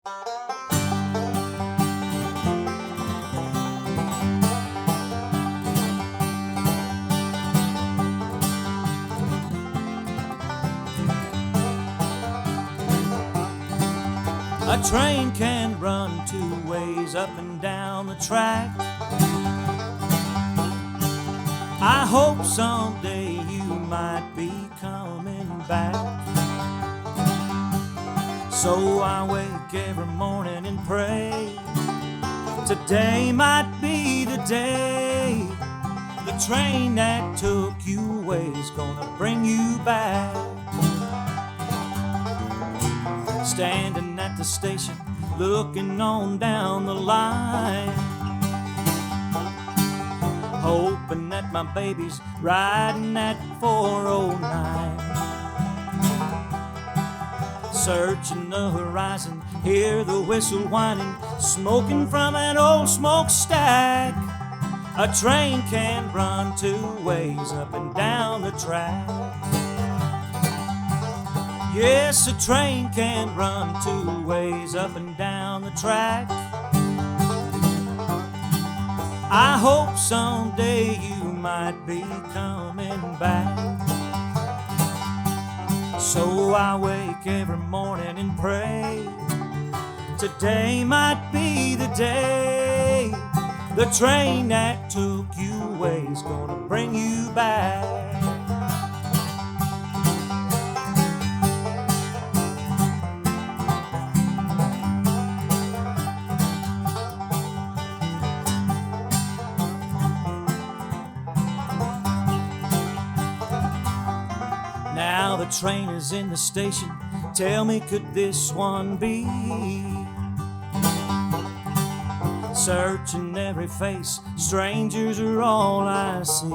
A train can run two ways up and down the track. I hope someday you might be coming back. So I wake every morning and pray today might be the day. The train that took you away is gonna bring you back. Standing at the station, looking on down the line, hoping that my baby's riding that 409. Searching the horizon, hear the whistle whining, smoking from an old smokestack. A train can run two ways up and down the track. Yes, a train can run two ways up and down the track. I hope someday you might be coming back. So I wake every morning and pray today might be the day. The train that took you away is gonna bring you back. Now the train is in the station. Tell me, could this one be? Searching every face, strangers are all I see.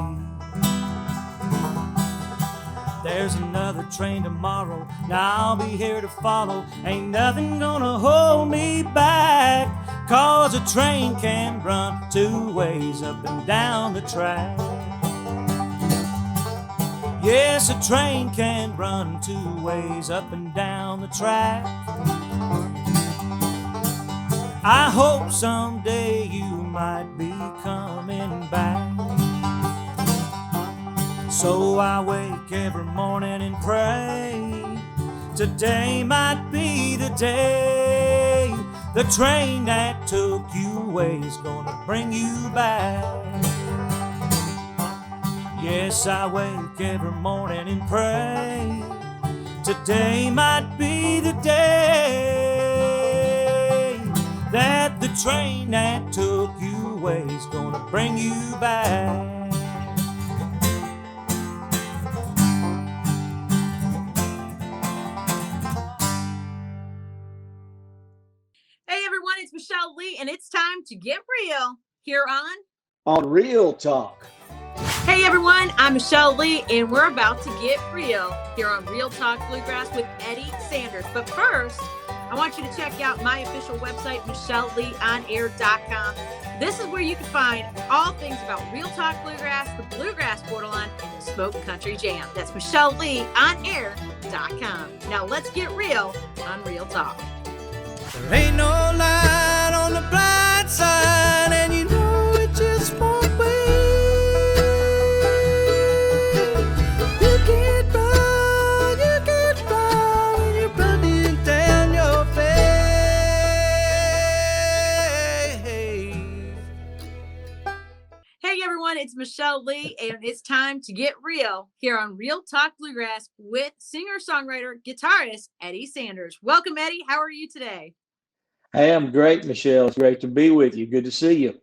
There's another train tomorrow, now I'll be here to follow. Ain't nothing gonna hold me back, 'cause a train can run two ways up and down the track. Yes, a train can run two ways up and down the track. I hope someday you might be coming back. So I wake every morning and pray today might be the day. The train that took you away is gonna bring you back. Yes, I wake every morning and pray today might be the day that the train that took you away is gonna bring you back. Hey everyone, it's Michelle Lee, and it's time to get real here on Real Talk. Hey everyone, I'm Michelle Lee, and we're about to get real here on Real Talk Bluegrass with Eddie Sanders. But first, I want you to check out my official website, MichelleLeeOnAir.com. This is where you can find all things about Real Talk Bluegrass, the Bluegrass Borderline, and the Smoke Country Jam. That's MichelleLeeOnAir.com. Now let's get real on Real Talk. There ain't no light on the blind side, and you know it just won't wait. You can't run, and you're running down your face. Hey everyone, it's Michelle Lee, and it's time to get real here on Real Talk Bluegrass with singer-songwriter, guitarist Eddie Sanders. Welcome, Eddie. How are you today? Hey, I'm great, Michelle. It's great to be with you. Good to see you.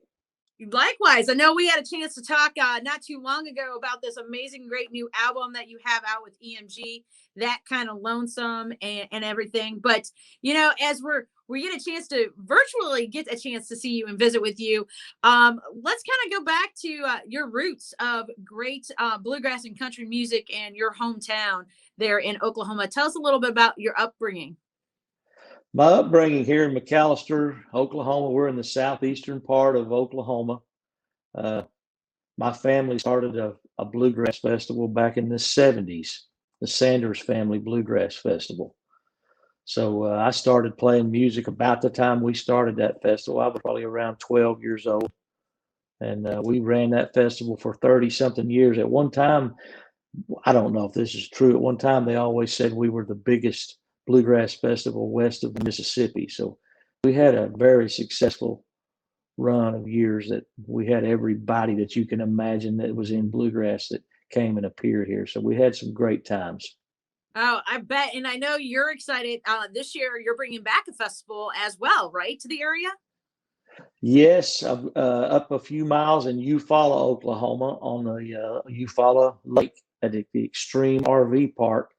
Likewise. I know we had a chance to talk not too long ago about this amazing, great new album that you have out with EMG, that kind of lonesome and everything. But, you know, as we get a chance to virtually get a chance to see you and visit with you, let's kind of go back to your roots of great bluegrass and country music and your hometown there in Oklahoma. Tell us a little bit about your upbringing. My upbringing here in McAllister, Oklahoma, we're in the southeastern part of Oklahoma. My family started a bluegrass festival back in the 70s, the Sanders Family Bluegrass Festival. So I started playing music about the time we started that festival. I was probably around 12 years old. And we ran that festival for 30 something years. At one time, I don't know if this is true. At one time, they always said we were the biggest bluegrass festival west of the Mississippi. So we had a very successful run of years that we had everybody that you can imagine that was in bluegrass that came and appeared here. So we had some great times. Oh, I bet. And I know you're excited. This year, you're bringing back a festival as well, right, to the area? Yes, up a few miles in Eufaula, Oklahoma, on the Eufaula Lake at the Extreme RV Park.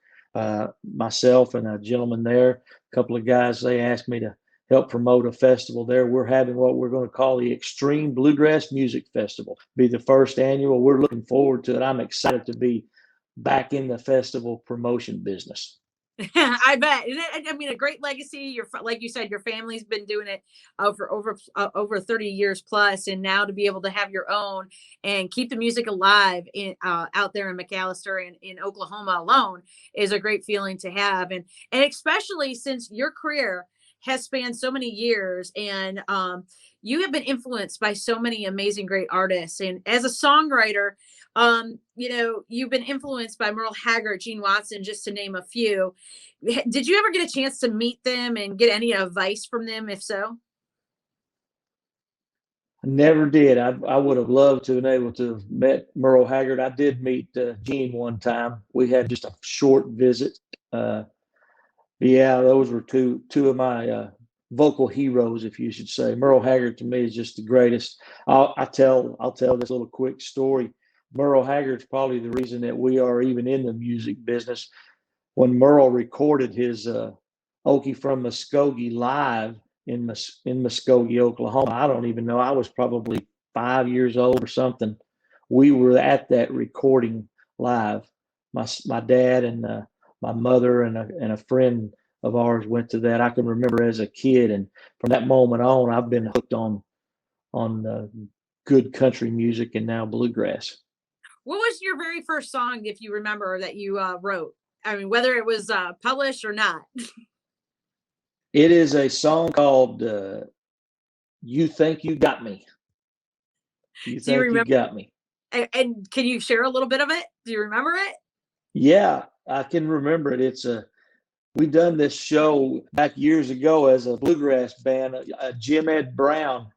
Myself and a gentleman there, a couple of guys, they asked me to help promote a festival there. We're having what we're going to call the Extreme Bluegrass Music Festival. Be the first annual. We're looking forward to it. I'm excited to be back in the festival promotion business. I bet. I mean, a great legacy. Like you said, your family's been doing it over 30 years plus, and now to be able to have your own and keep the music alive out there in McAlester and in Oklahoma alone is a great feeling to have, and especially since your career has spanned so many years, and you have been influenced by so many amazing, great artists, and as a songwriter. You've been influenced by Merle Haggard, Gene Watson, just to name a few. Did you ever get a chance to meet them and get any advice from them? If so, I never did. I would have loved to have been able to have met Merle Haggard. I did meet Gene one time. We had just a short visit. Yeah, those were two of my vocal heroes, if you should say. Merle Haggard to me is just the greatest. I'll tell this little quick story. Merle Haggard's probably the reason that we are even in the music business. When Merle recorded his Okie from Muskogee live in Muskogee, Oklahoma, I don't even know. I was probably 5 years old or something. We were at that recording live. My dad and my mother and a friend of ours went to that. I can remember as a kid, and from that moment on, I've been hooked on good country music and now bluegrass. what was your very first song, if you remember, that you wrote? I mean, whether it was published or not. It is a song called "You Think You Got Me." You Do you think you remember? got me? And can you share a little bit of it? Do you remember it? Yeah, I can remember it. We done this show back years ago as a bluegrass band. Jim Ed Brown.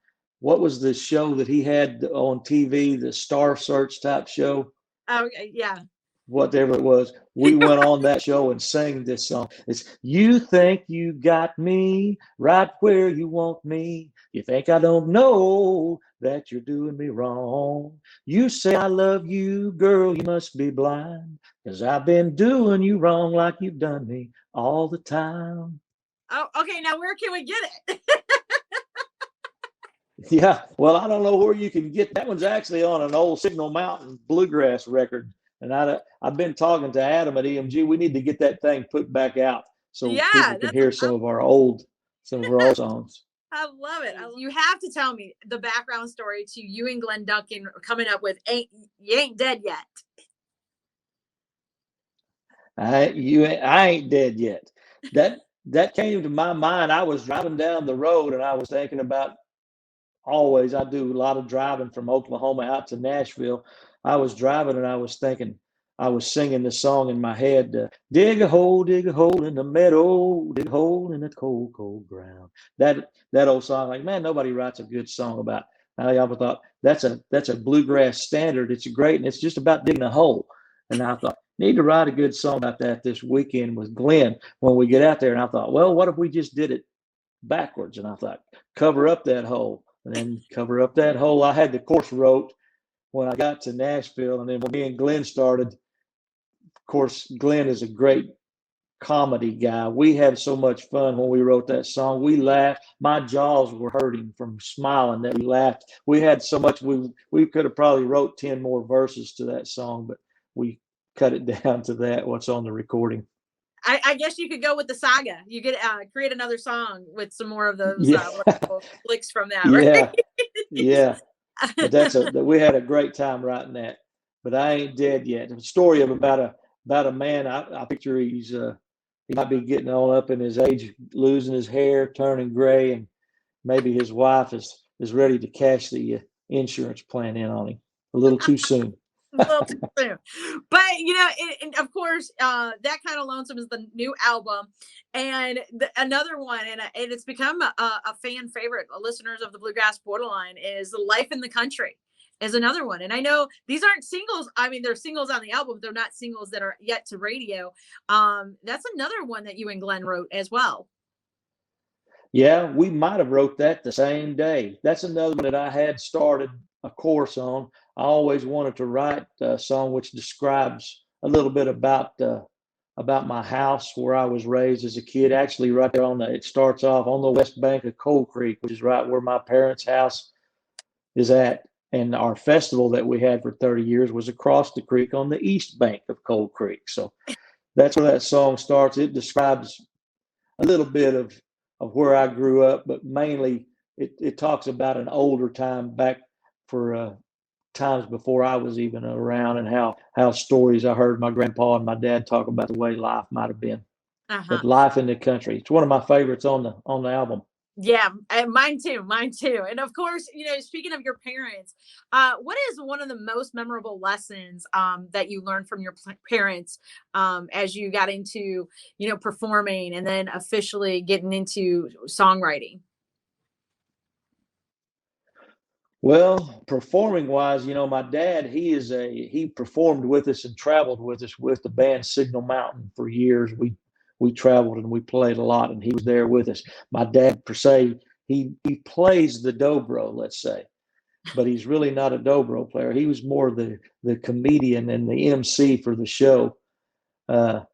What was the show that he had on TV? The Star Search type show. Okay, yeah. Whatever it was, we went on that show and sang this song. It's "You Think You Got Me right where you want me. You think I don't know that you're doing me wrong. You say I love you, girl, you must be blind, 'cause I've been doing you wrong like you've done me all the time." Oh, okay. Now where can we get it? Yeah, well, I don't know where you can get that. One's actually on an old Signal Mountain bluegrass record. And I've been talking to Adam at EMG. We need to get that thing put back out so Yeah, people can hear some of our old songs. I love it. You have to tell me the background story to you and Glenn Duncan coming up with "You Ain't Dead Yet." I ain't dead yet. That came to my mind. I was driving down the road and I was thinking about, always, I do a lot of driving from Oklahoma out to Nashville. I was driving and I was thinking, I was singing this song in my head, dig a hole in the meadow, dig a hole in the cold, cold ground. That old song, like, man, nobody writes a good song about. I always thought that's a bluegrass standard. It's great, and it's just about digging a hole. And I thought, need to write a good song about that this weekend with Glenn when we get out there. And I thought, well, what if we just did it backwards? And I thought, cover up that hole. And then cover up that hole. I had the course wrote when I got to Nashville, and then when me and Glenn started, of course, Glenn is a great comedy guy. We had so much fun when we wrote that song. We laughed. My jaws were hurting from smiling that we laughed. We had so much. We could have probably wrote 10 more verses to that song, but we cut it down to that, what's on the recording. I guess you could go with the saga. You could create another song with some more of those Yeah. flicks from that, right? Yeah. Yeah. But we had a great time writing that. But I ain't dead yet. The story of about a man. I picture he's he might be getting on up in his age, losing his hair, turning gray, and maybe his wife is ready to cash the insurance plan in on him a little too soon. A little too soon. But and of course, That Kind of Lonesome is the new album, and another one, and it's become a fan favorite. Listeners of the Bluegrass Borderline is "Life in the Country" is another one, and I know these aren't singles. I mean, they're singles on the album. They're not singles that are yet to radio. That's another one that you and Glenn wrote as well. Yeah, we might have wrote that the same day. That's another one that I had started a course on. I always wanted to write a song which describes a little bit about my house where I was raised as a kid. Actually, right there it starts off on the west bank of Cold Creek, which is right where my parents' house is at. And our festival that we had for 30 years was across the creek on the east bank of Cold Creek. So that's where that song starts. It describes a little bit of where I grew up, but mainly it talks about an older time back for times before I was even around, and how stories I heard my grandpa and my dad talk about the way life might have been. Uh-huh. But Life in the Country, it's one of my favorites on the album. Yeah, mine too. Mine too. And of course, speaking of your parents, what is one of the most memorable lessons that you learned from your parents as you got into, performing and then officially getting into songwriting? Well, performing wise, my dad, he performed with us and traveled with us with the band Signal Mountain for years. We traveled and we played a lot, and he was there with us. My dad, per se, he plays the dobro, let's say, but he's really not a dobro player. He was more the comedian and the MC for the show. But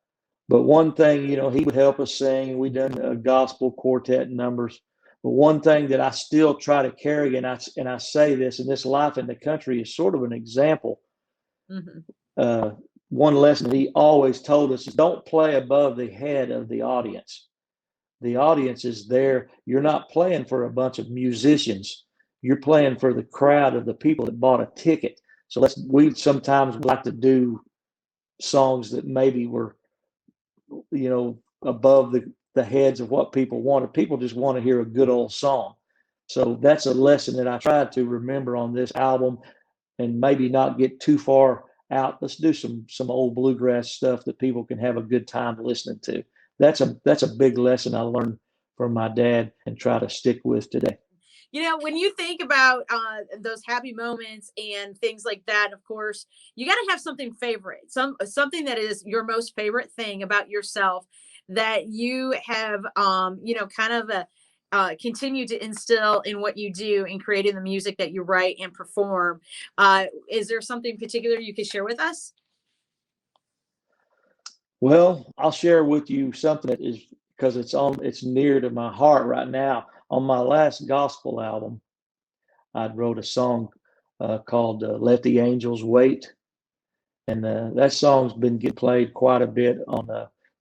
one thing, he would help us sing. We done gospel quartet numbers. But one thing that I still try to carry, and I say this, and this Life in the Country is sort of an example. Mm-hmm. One lesson that he always told us is don't play above the head of the audience. The audience is there. You're not playing for a bunch of musicians. You're playing for the crowd of the people that bought a ticket. So we sometimes like to do songs that maybe were, above the heads of what people wanted. People just want to hear a good old song. So that's a lesson that I tried to remember on this album, and maybe not get too far out. Let's do some old bluegrass stuff that people can have a good time listening to. That's a big lesson I learned from my dad and try to stick with today. When you think about those happy moments and things like that, of course, you got to have something favorite, something that is your most favorite thing about yourself that you have, kind of continue to instill in what you do in creating the music that you write and perform. Is there something particular you could share with us? Well, I'll share with you something that is, because it's near to my heart right now. On my last gospel album, I wrote a song called "Let the Angels Wait," and that song's been getting played quite a bit on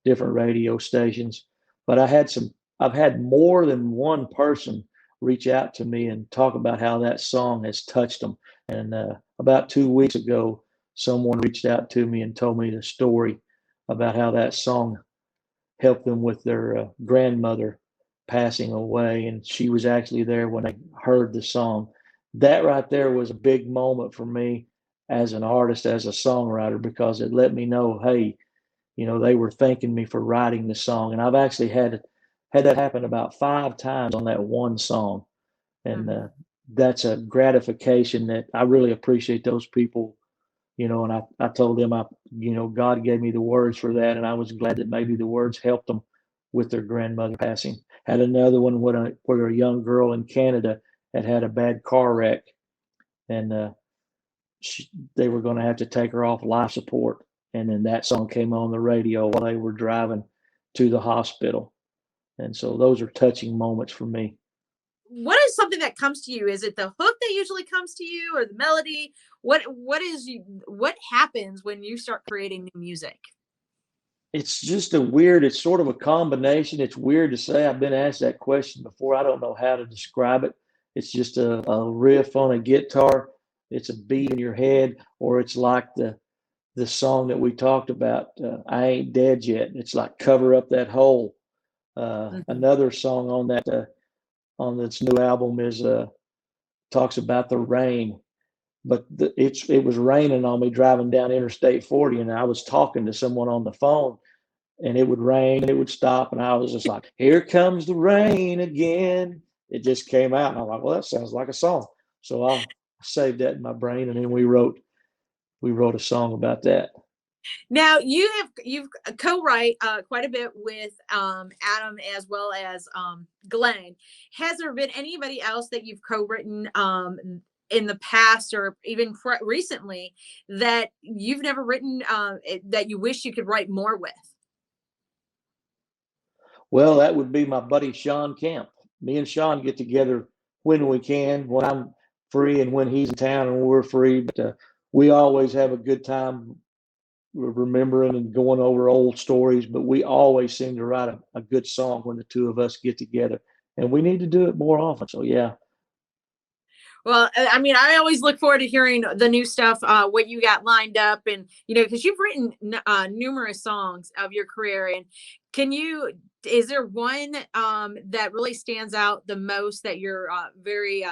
different radio stations. But I've had more than one person reach out to me and talk about how that song has touched them. And about 2 weeks ago, someone reached out to me and told me the story about how that song helped them with their grandmother passing away, and she was actually there when they heard the song. That right there was a big moment for me as an artist, as a songwriter, because it let me know, hey, they were thanking me for writing the song. And I've actually had that happen about 5 times on that one song, and that's a gratification that I really appreciate those people. And I told them, God gave me the words for that, and I was glad that maybe the words helped them with their grandmother passing. Had another one where a young girl in Canada had a bad car wreck, and they were going to have to take her off life support. And then that song came on the radio while they were driving to the hospital. And so those are touching moments for me. What is something that comes to you? Is it the hook that usually comes to you, or the melody? What happens when you start creating new music? It's sort of a combination. It's weird to say. I've been asked that question before. I don't know how to describe it. It's just a riff on a guitar. It's a beat in your head, or it's like the the song that we talked about, I Ain't Dead Yet. It's like Cover Up That Hole. Mhm. Another song on that on this new album is talks about the rain. But it was raining on me driving down Interstate 40, and I was talking to someone on the phone, and it would rain and it would stop, and I was just like, "Here comes the rain again." It just came out, and I'm like, "Well, that sounds like a song." So I saved that in my brain, and then we wrote a song about that. Now you've co-write quite a bit with Adam as well as Glenn. Has there been anybody else that you've co-written in the past or even recently that you've never written that you wish you could write more with? Well, that would be my buddy Sean Kemp. Me and Sean get together when we can, when I'm free and when he's in town and we're free. But we always have a good time remembering and going over old stories. But we always seem to write a good song when the two of us get together, and we need to do it more often. So yeah. Well, I mean, I always look forward to hearing the new stuff, what you got lined up, and because you've written numerous songs of your career. And can you? Is there one that really stands out the most that you're very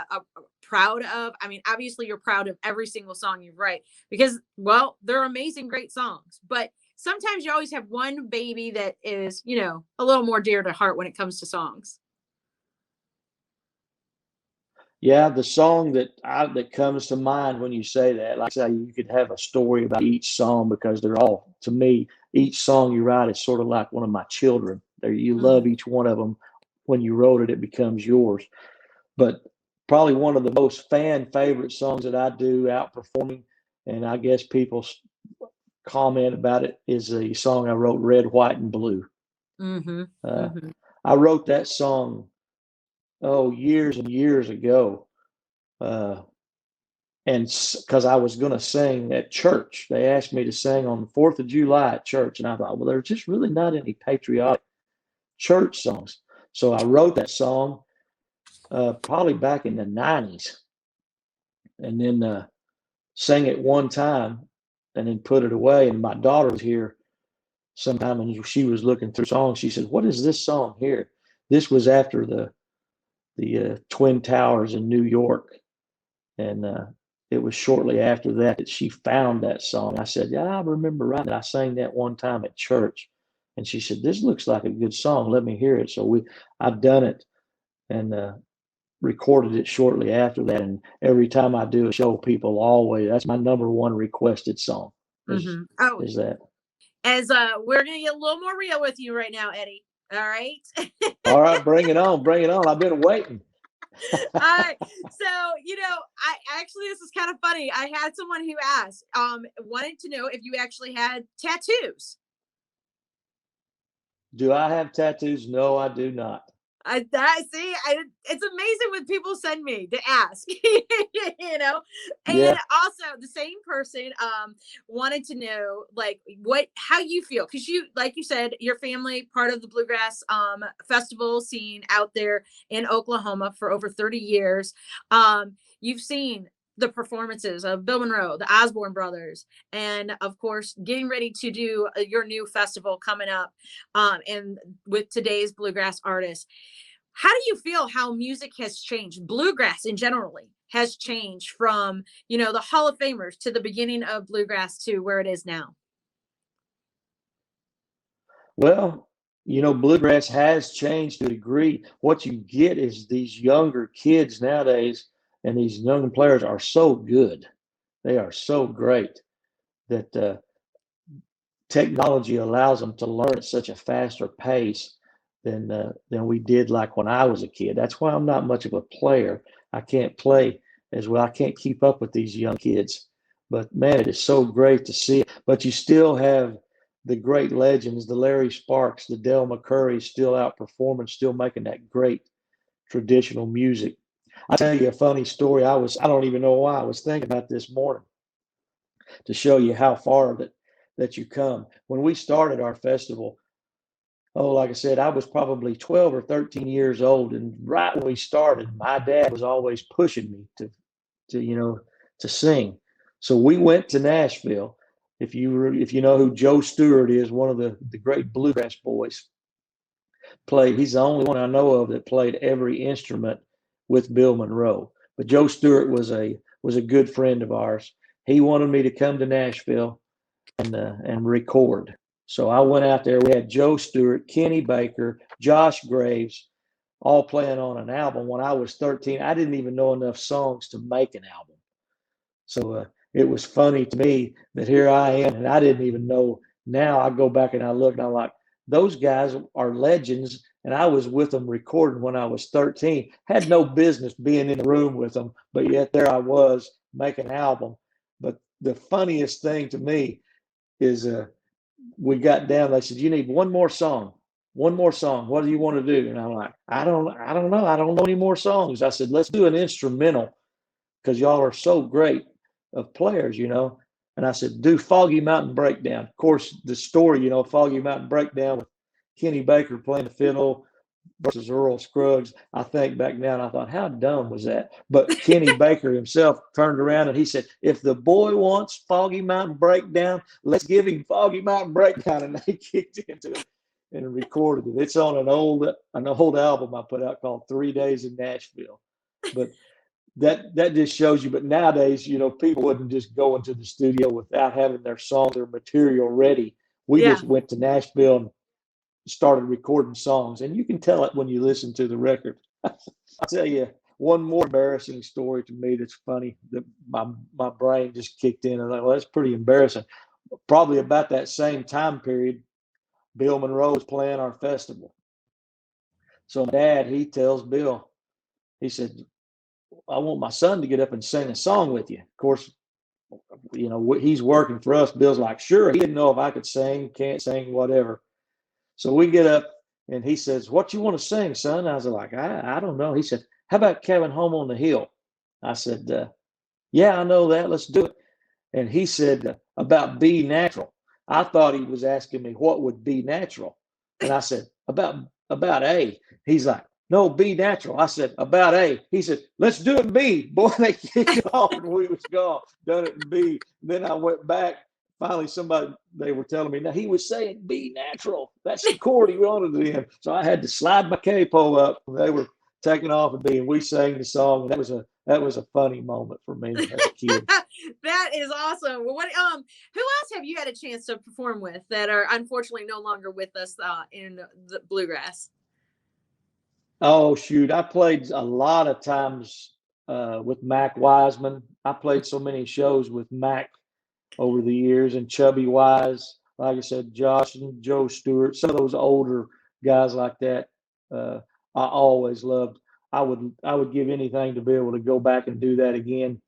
proud of? I mean, obviously, you're proud of every single song you write because, well, they're amazing, great songs. But sometimes you always have one baby that is, a little more dear to heart when it comes to songs. Yeah, the song that comes to mind when you say that, like I say, you could have a story about each song because they're all, to me, each song you write is sort of like one of my children. There, you love Mhm. each one of them. When you wrote it, it becomes yours. But probably one of the most fan favorite songs that I do out performing, and I guess people comment about it, is the song I wrote, Red, White, and Blue. Mhm. Uh, Mhm. I wrote that song, years and years ago. Uh, and because I was going to sing at church, they asked me to sing on the 4th of July at church. And I thought, well, there's just really not any patriotic church songs. So I wrote that song probably back in the 90s and then sang it one time and then put it away. And my daughter was here sometime and she was looking through songs. She said, "What is this song here?" This was after the Twin Towers in New York. And it was shortly after that she found that song. I said, "Yeah, I remember right. I sang that one time at church." And she said, "This looks like a good song. Let me hear it." So I've done it and recorded it shortly after that. And every time I do a show, people always, that's my number one requested song is, Mhm. Oh, is that. as we're gonna get a little more real with you right now, Eddie. All right. All right, bring it on. Bring it on. I've been waiting. All right. So, I actually this is kind of funny. I had someone who asked, wanted to know if you actually had tattoos. Do I have tattoos? No, I do not. It's amazing when people send me to ask, and Yeah. also the same person wanted to know like how you feel because like you said your family part of the bluegrass festival scene out there in Oklahoma for over 30 years. You've seen the performances of Bill Monroe, the Osborne brothers, and of course getting ready to do your new festival coming up, and with today's bluegrass artists. How do you feel how music has changed? Bluegrass in generally has changed from, the Hall of Famers to the beginning of bluegrass to where it is now. Well, bluegrass has changed to a degree. What you get is these younger kids nowadays, and these young players are so good. They are so great that technology allows them to learn at such a faster pace than we did like when I was a kid. That's why I'm not much of a player. I can't play as well. I can't keep up with these young kids. But man, it is so great to see. But you still have the great legends, the Larry Sparks, the Del McCurry, still out performing, still making that great traditional music. I'll tell you a funny story. I don't even know why I was thinking about this morning to show you how far that you come. When we started our festival, like I said, I was probably 12 or 13 years old, and right when we started, my dad was always pushing me to to sing. So we went to Nashville. if you know who Joe Stewart is, one of the great bluegrass boys, played. He's the only one I know of that played every instrument with Bill Monroe. But Joe Stewart was a good friend of ours. He wanted me to come to Nashville and record. So I went out there. We had Joe Stewart, Kenny Baker, Josh Graves, all playing on an album. When I was 13, I didn't even know enough songs to make an album. So it was funny to me that here I am, and I didn't even know. Now I go back and I look, and I'm like, those guys are legends, and I was with them recording when I was 13. Had no business being in the room with them, but yet there I was making an album. But the funniest thing to me is we got down. They said, "You need one more song. One more song. What do you want to do?" And I'm like, I don't know. I don't know any more songs." I said, "Let's do an instrumental because y'all are so great of players, you know." And I said, "Do Foggy Mountain Breakdown." Of course, the story, you know, Foggy Mountain Breakdown with Kenny Baker playing the fiddle versus Earl Scruggs. I think back now and I thought, how dumb was that? But Kenny Baker himself turned around and he said, "If the boy wants Foggy Mountain Breakdown, let's give him Foggy Mountain Breakdown." And they kicked into it and recorded it. It's on an old album I put out called 3 Days in Nashville. But that just shows you. But nowadays, you know, people wouldn't just go into the studio without having their song, their material ready. We Yeah. just went to Nashville and started recording songs, and you can tell it when you listen to the record. I'll tell you one more embarrassing story to me that's funny that my brain just kicked in. And I thought, well, that's pretty embarrassing. Probably about that same time period, Bill Monroe was playing our festival. So my dad, he tells Bill, he said, "I want my son to get up and sing a song with you." Of course, you know, he's working for us. Bill's like, "Sure." He didn't know if I could sing, can't sing, whatever. So we get up and he says, "What you want to sing, son?" I was like, I don't know. He said, "How about Cabin Home on the Hill?" I said, "Yeah, I know that. Let's do it." And he said, "About B natural." I thought he was asking me what would be natural. And I said, about A. He's like, "No, B natural." I said, "About A." He said, "Let's do it in B." Boy, they kicked off and we was gone, done it in B. Then I went back. Finally, they were telling me, now he was saying B natural. That's the chord he wanted it in. So I had to slide my capo up. They were taking off and B, and we sang the song. And that was a funny moment for me as a kid. That is awesome. Well, who else have you had a chance to perform with that are unfortunately no longer with us in the bluegrass? Oh, shoot. I played a lot of times with Mac Wiseman. I played so many shows with Mac over the years, and Chubby Wise, like I said, Josh and Joe Stewart, some of those older guys like that. I always loved. I would give anything to be able to go back and do that again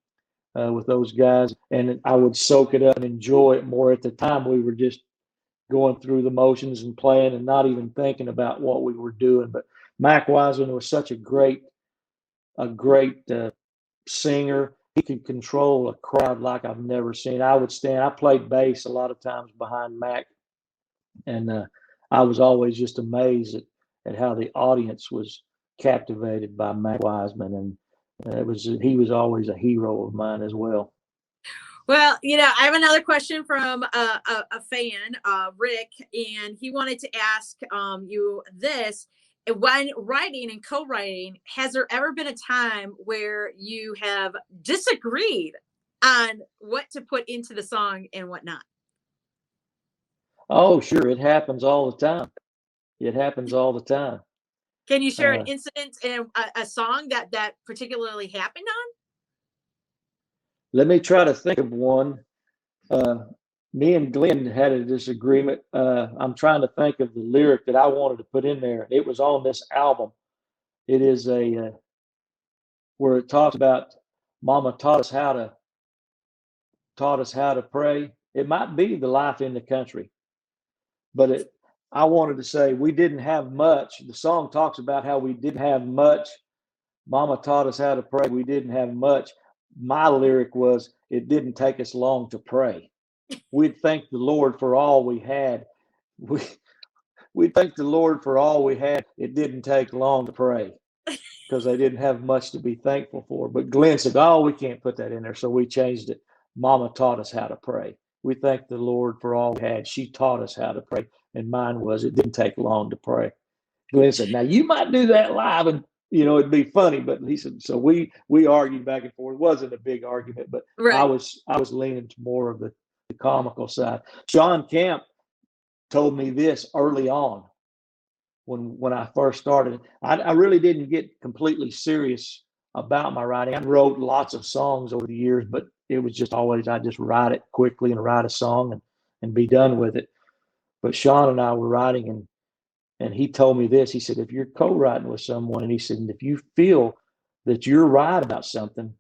with those guys, and I would soak it up and enjoy it more. At the time, we were just going through the motions and playing, and not even thinking about what we were doing. But Mac Wiseman was such a great singer. He could control a crowd like I've never seen. I played bass a lot of times behind Mac, and I was always just amazed at how the audience was captivated by Mac Wiseman, and he was always a hero of mine as well. Well, I have another question from a fan, Rick, and he wanted to ask you this. When writing and co-writing, has there ever been a time where you have disagreed on what to put into the song and what not? Oh, sure, it happens all the time. It happens all the time. Can you share an Uh, incident in a song that particularly happened on? Let me try to think of one. Uh, Me and Glenn had a disagreement. I'm trying to think of the lyric that I wanted to put in there. It was on this album. It is where it talks about Mama taught us how to pray. It might be the life in the country, but I wanted to say we didn't have much. The song talks about how we didn't have much. Mama taught us how to pray. We didn't have much. My lyric was, it didn't take us long to pray. We'd thank the Lord for all we had. We we thank the Lord for all we had. It didn't take long to pray because they didn't have much to be thankful for. But Glenn said, "Oh, we can't put that in there," so we changed it. Mama taught us how to pray. we thank the Lord for all we had. She taught us how to pray, and mine was it didn't take long to pray. Glenn said, "Now you might do that live, and it'd be funny." But he said, so we argued back and forth. It wasn't a big argument, but I Right. was leaning to more of the comical side. Sean Camp told me this early on when I first started. I really didn't get completely serious about my writing. I wrote lots of songs over the years, but it was just always I just write it quickly and write a song and be done with it. But Sean and I were writing, and he told me this. He said, if you're co-writing with someone, and he said, and if you feel that you're right about something,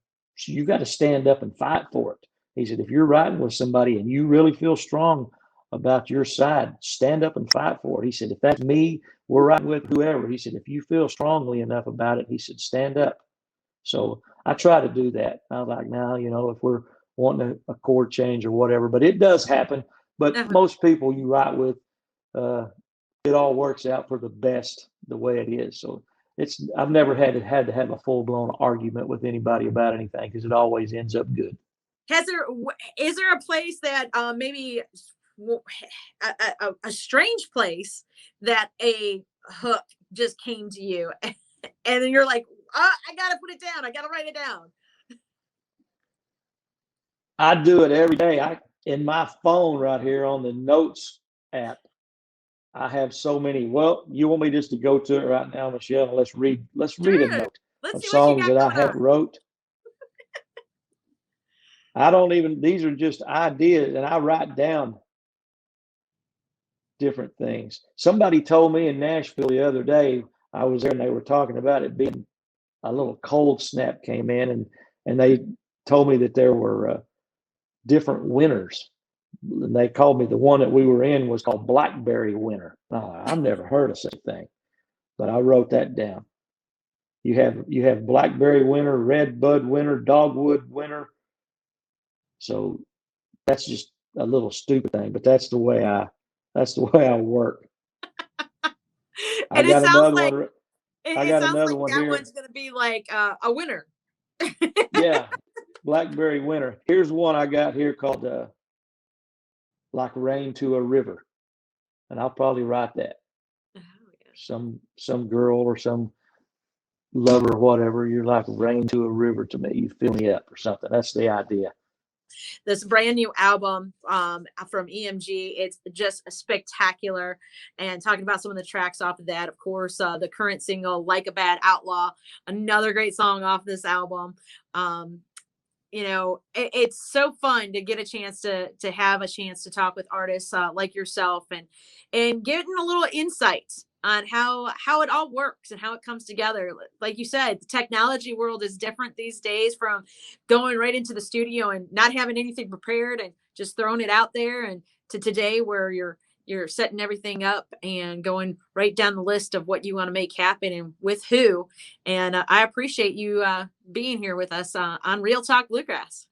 you got to stand up and fight for it. He said, if you're writing with somebody and you really feel strong about your side, stand up and fight for it. He said, if that's me, we're writing with whoever. He said, if you feel strongly enough about it, he said, stand up. So I try to do that. I was like, now, if we're wanting a chord change or whatever, but it does happen. But most people you write with, it all works out for the best the way it is. So I've never had to have a full blown argument with anybody about anything because it always ends up good. Is there a place that maybe a strange place that a hook just came to you and then you're like, I gotta put it down, I gotta write it down? I do it every day. In my phone right here on the notes app, I have so many. Well, you want me just to go to it right now, Michelle? Let's read a note Let's of see songs what you that got I have wrote. These are just ideas, and I write down different things. Somebody told me in Nashville the other day, I was there and they were talking about it being a little cold snap came in, and they told me that there were different winters. And they called me, the one that we were in was called Blackberry Winter. I've never heard of such a thing, but I wrote that down. You have Blackberry Winter, Red Bud Winter, Dogwood Winter. So that's just a little stupid thing, but that's the way I work. And it sounds like I got another one that here. one's gonna be like a winner. Yeah, Blackberry Winter. Here's one I got here called Like Rain to a River, and I'll probably write that. Oh, yeah. Some girl or some lover or whatever, you're like rain to a river to me. You fill me up or something. That's the idea. This brand new album from EMG, it's just spectacular. And talking about some of the tracks off of that, of course, the current single Like a Bad Outlaw, another great song off this album. It's so fun to get a chance to have a chance to talk with artists like yourself and getting a little insight on how it all works and how it comes together. Like you said, the technology world is different these days from going right into the studio and not having anything prepared and just throwing it out there, and to today where you're setting everything up and going right down the list of what you want to make happen and with who. And I appreciate you being here with us on Real Talk Bluegrass.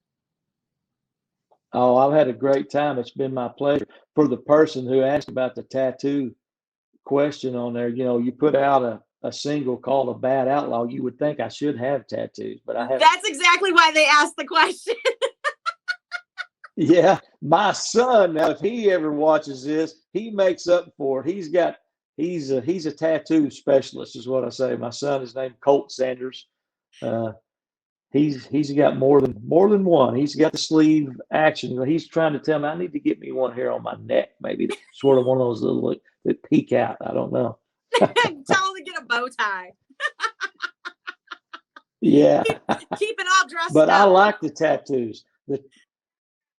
Oh, I've had a great time. It's been my pleasure. For the person who asked about the tattoo question on there, you put out a single called A Bad Outlaw. You would think I should have tattoos, but I haven't. That's exactly why they asked the question. Yeah, my son, now if he ever watches this, he makes up for it. He's a tattoo specialist is what I say. My son is named Colt Sanders. He's got more than one. He's got the sleeve action. He's trying to tell me I need to get me one here on my neck, maybe sort of one of those little that peek out. I don't know. Tell him to get a bow tie. Yeah. Keep it all dressed but up. I like the tattoos.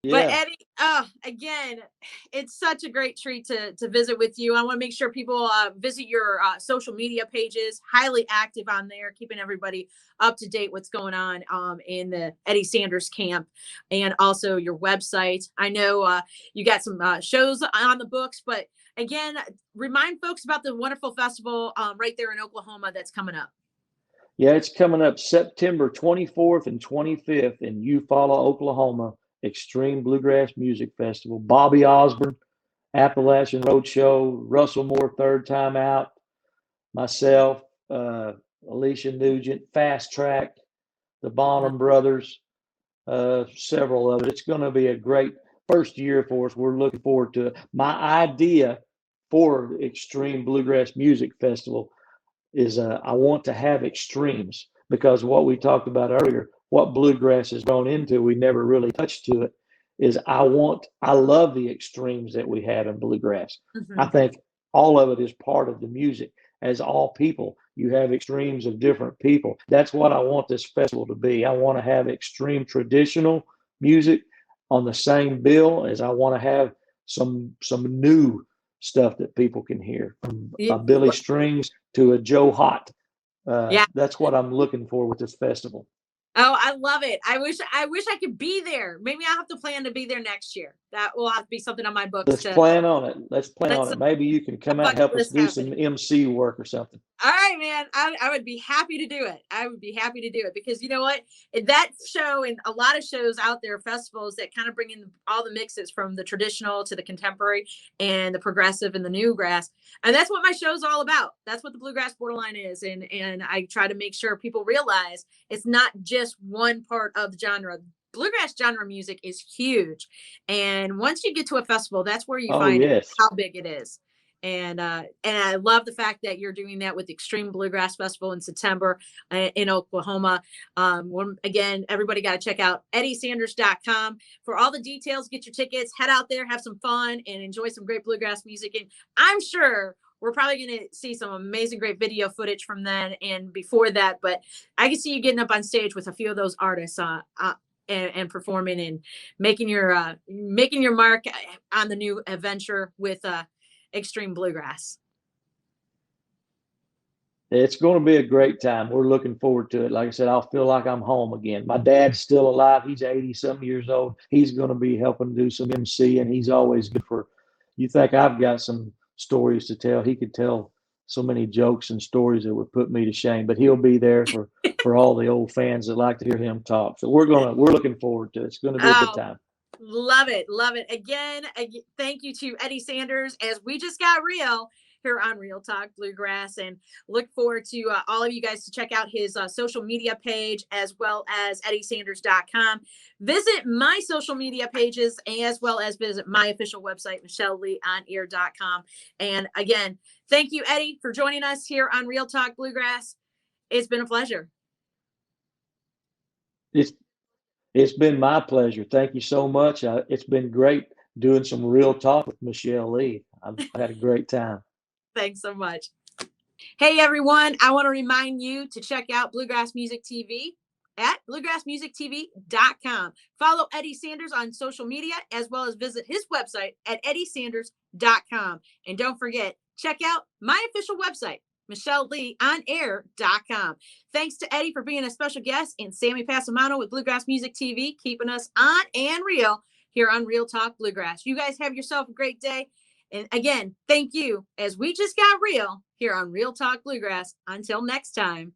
But Eddie, again, it's such a great treat to visit with you. I want to make sure people visit your social media pages, highly active on there, keeping everybody up to date what's going on in the Eddie Sanders camp, and also your website. I know you got some shows on the books, but again, remind folks about the wonderful festival right there in Oklahoma that's coming up. Yeah, it's coming up September 24th and 25th in Eufaula, Oklahoma. Extreme Bluegrass Music Festival. Bobby Osborne, Appalachian Roadshow, Russell Moore, Third Time Out, myself, Alicia Nugent, Fast Track, the Bonham Brothers, several of it. It's going to be a great. first year for us. We're looking forward to it. My idea for Extreme Bluegrass Music Festival is I want to have extremes, because what we talked about earlier, what bluegrass has grown into, we never really touched to it, is I love the extremes that we have in bluegrass. I think all of it is part of the music. As all people, you have extremes of different people. That's what I want this festival to be. I want to have extreme traditional music on the same bill as I want to have some new stuff that people can hear, from a Billy Strings to a Joe Hott. Yeah. That's what I'm looking for with this festival. Oh, I love it. I wish I could be there. Maybe I'll have to plan to be there next year. That will have to be something on my books. Let's plan on it. Let's plan on it. Maybe you can come out and help us do some MC work or something. All right, man. I would be happy to do it. I would be happy to do it, because you know what? That show, and a lot of shows out there, festivals that kind of bring in all the mixes from the traditional to the contemporary and the progressive and the newgrass. And that's what my show's all about. That's what the Bluegrass Borderline is. And I try to make sure people realize it's not just one part of the genre. Bluegrass genre music is huge. And once you get to a festival, that's where you find how big it is. And I love the fact that you're doing that with Extreme Bluegrass Festival in September in Oklahoma. Again, everybody got to check out EddieSanders.com for all the details. Get your tickets, head out there, have some fun, and enjoy some great bluegrass music. And I'm sure we're probably going to see some amazing, great video footage from then and before that. But I can see you getting up on stage with a few of those artists and performing and making your mark on the new adventure with Extreme Bluegrass. It's going to be a great time. We're looking forward to it. Like I said, I'll feel like I'm home again. My dad's still alive. He's 80-some years old. He's going to be helping do some MC, and he's always good for. You think I've got some stories to tell? He could tell so many jokes and stories that would put me to shame. But he'll be there for all the old fans that like to hear him talk. So we're looking forward to it. It's going to be a good time. Love it. Love it. Again, thank you to Eddie Sanders, as we just got real here on Real Talk Bluegrass, and look forward to all of you guys to check out his social media page, as well as EddieSanders.com. Visit my social media pages, as well as visit my official website, MichelleLeeOnAir.com. And again, thank you, Eddie, for joining us here on Real Talk Bluegrass. It's been a pleasure. It's been my pleasure. Thank you so much. It's been great doing some real talk with Michelle Lee. I've had a great time. Thanks so much. Hey, everyone. I want to remind you to check out Bluegrass Music TV at bluegrassmusictv.com. Follow Eddie Sanders on social media, as well as visit his website at eddiesanders.com. And don't forget, check out my official website, MichelleLeeOnAir.com. Thanks to Eddie for being a special guest, and Sammy Passamano with Bluegrass Music TV, keeping us on and real here on Real Talk Bluegrass. You guys have yourself a great day. And again, thank you, as we just got real here on Real Talk Bluegrass. Until next time.